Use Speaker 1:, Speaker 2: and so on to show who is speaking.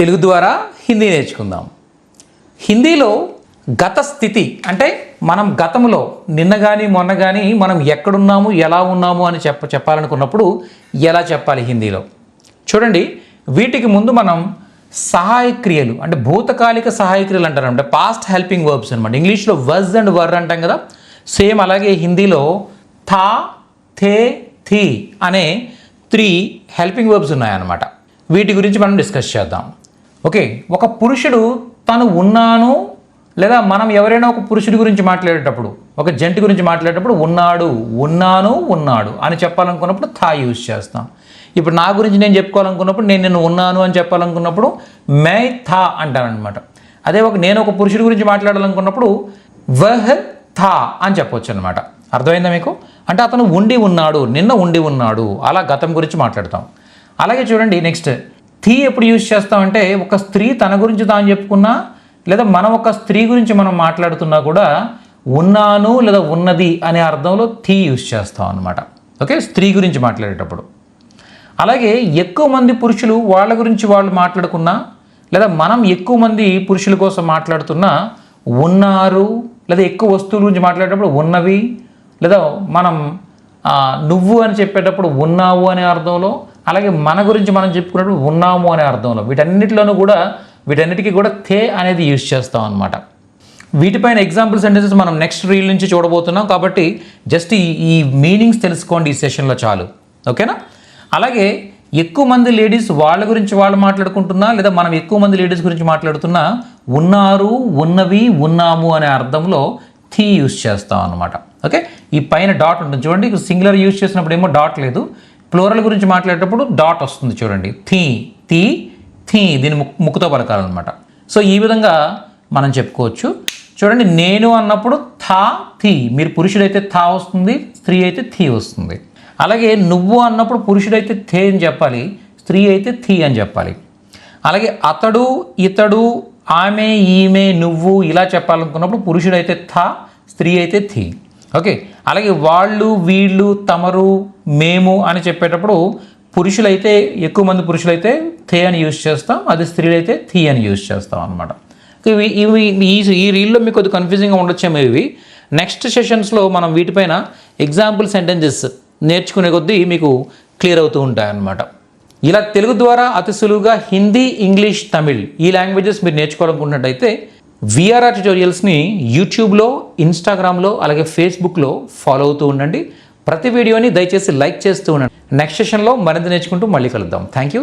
Speaker 1: తెలుగు ద్వారా హిందీ నేర్చుకుందాం. హిందీలో గత స్థితి అంటే మనం గతంలో నిన్న కానీ మొన్న కానీ మనం ఎక్కడున్నాము ఎలా ఉన్నాము అని చెప్పాలనుకున్నప్పుడు ఎలా చెప్పాలి హిందీలో. చూడండి, వీటికి ముందు మనం సహాయక్రియలు అంటే భూతకాలిక సహాయక్రియలు అంటారు, అంటే పాస్ట్ హెల్పింగ్ వర్బ్స్ అనమాట. ఇంగ్లీష్లో వజ్ అండ్ వర్ అంటాం కదా, సేమ్ అలాగే హిందీలో థా, థే, థీ అనే 3 హెల్పింగ్ వర్బ్స్ ఉన్నాయన్నమాట. వీటి గురించి మనం డిస్కస్ చేద్దాం. ఓకే, ఒక పురుషుడు తను ఉన్నాను లేదా మనం ఎవరైనా ఒక పురుషుడి గురించి మాట్లాడేటప్పుడు, ఒక జంట గురించి మాట్లాడేటప్పుడు ఉన్నాడు, ఉన్నాను, ఉన్నాడు అని చెప్పాలనుకున్నప్పుడు థా యూజ్ చేస్తాం. ఇప్పుడు నా గురించి నేను చెప్పుకోవాలనుకున్నప్పుడు నేను ఉన్నాను అని చెప్పాలనుకున్నప్పుడు మే థా అంటానమాట. అదే నేను ఒక పురుషుడి గురించి మాట్లాడాలనుకున్నప్పుడు వహ్ థా అని చెప్పొచ్చు అనమాట. అర్థమైందా మీకు? అంటే అతను ఉండి ఉన్నాడు, నిన్న ఉండి ఉన్నాడు, అలా గతం గురించి మాట్లాడతాం. అలాగే చూడండి, నెక్స్ట్ థీ ఎప్పుడు యూజ్ చేస్తామంటే ఒక స్త్రీ తన గురించి తాను చెప్పుకున్నా లేదా మనం ఒక స్త్రీ గురించి మనం మాట్లాడుతున్నా కూడా ఉన్నాను లేదా ఉన్నది అనే అర్థంలో థీ యూజ్ చేస్తాం అనమాట. ఓకే, స్త్రీ గురించి మాట్లాడేటప్పుడు. అలాగే ఎక్కువ మంది పురుషులు వాళ్ళ గురించి వాళ్ళు మాట్లాడుకున్నా లేదా మనం ఎక్కువ మంది పురుషుల కోసం మాట్లాడుతున్నా ఉన్నారు, లేదా ఎక్కువ వస్తువుల గురించి మాట్లాడేటప్పుడు ఉన్నవి, లేదా మనం నువ్వు అని చెప్పేటప్పుడు ఉన్నావు అనే అర్థంలో, అలాగే మన గురించి మనం చెప్పుకున్నప్పుడు ఉన్నాము అనే అర్థంలో, వీటన్నిటికీ కూడా థే అనేది యూజ్ చేస్తాం అనమాట. వీటిపైన ఎగ్జాంపుల్ సెంటెన్సెస్ మనం నెక్స్ట్ రీల్ నుంచి చూడబోతున్నాం, కాబట్టి జస్ట్ ఈ మీనింగ్స్ తెలుసుకోండి ఈ సెషన్లో చాలు. ఓకేనా? అలాగే ఎక్కువ మంది లేడీస్ వాళ్ళ గురించి వాళ్ళు మాట్లాడుకుంటున్నా లేదా మనం ఎక్కువ మంది లేడీస్ గురించి మాట్లాడుతున్నా ఉన్నారు, ఉన్నవి, ఉన్నాము అనే అర్థంలో థీ యూజ్ చేస్తాం అనమాట. ఓకే, ఈ పైన డాట్ ఉంటుంది చూడండి. సింగులర్ యూజ్ చేసినప్పుడు ఏమో డాట్ లేదు, ప్లూరల్ గురించి మాట్లాడేటప్పుడు డాట్ వస్తుంది చూడండి. థీ, థీ, థీ, దీన్ని ముక్కుతో పలకాలన్నమాట. సో ఈ విధంగా మనం చెప్పుకోవచ్చు. చూడండి, నేను అన్నప్పుడు థా, థీ, మీరు పురుషుడైతే థా వస్తుంది, స్త్రీ అయితే థీ వస్తుంది. అలాగే నువ్వు అన్నప్పుడు పురుషుడైతే థే అని చెప్పాలి, స్త్రీ అయితే థీ అని చెప్పాలి. అలాగే అతడు, ఇతడు, ఆమె, ఈమె, నువ్వు ఇలా చెప్పాలనుకున్నప్పుడు పురుషుడైతే థా, స్త్రీ అయితే థీ. ఓకే, అలాగే వాళ్ళు, వీళ్ళు, తమరు, మేము అని చెప్పేటప్పుడు పురుషులైతే ఎక్కువ మంది పురుషులైతే థే అని యూజ్ చేస్తాం, అది స్త్రీలైతే థీ అని యూజ్ చేస్తాం అనమాట. ఈ రీల్లో మీకు కొద్దిగా కన్ఫ్యూజింగ్గా ఉండొచ్చేమో. ఇవి నెక్స్ట్ సెషన్స్లో మనం వీటిపైన ఎగ్జాంపుల్ సెంటెన్సెస్ నేర్చుకునే కొద్దీ మీకు క్లియర్ అవుతూ ఉంటాయన్నమాట. ఇలా తెలుగు ద్వారా అతి సులువుగా హిందీ, ఇంగ్లీష్, తమిళ్ ఈ లాంగ్వేజెస్ మీరు నేర్చుకోవాలనుకున్నట్టయితే విఆర్ఆర్ ట్యుటోరియల్స్ని యూట్యూబ్లో, ఇన్స్టాగ్రామ్లో, అలాగే ఫేస్బుక్లో ఫాలో అవుతూ ఉండండి. ప్రతి వీడియోని దయచేసి లైక్ చేస్తూ ఉండండి. నెక్స్ట్ సెషన్లో మరింత నేర్చుకుంటూ మళ్ళీ కలుద్దాం. Thank you.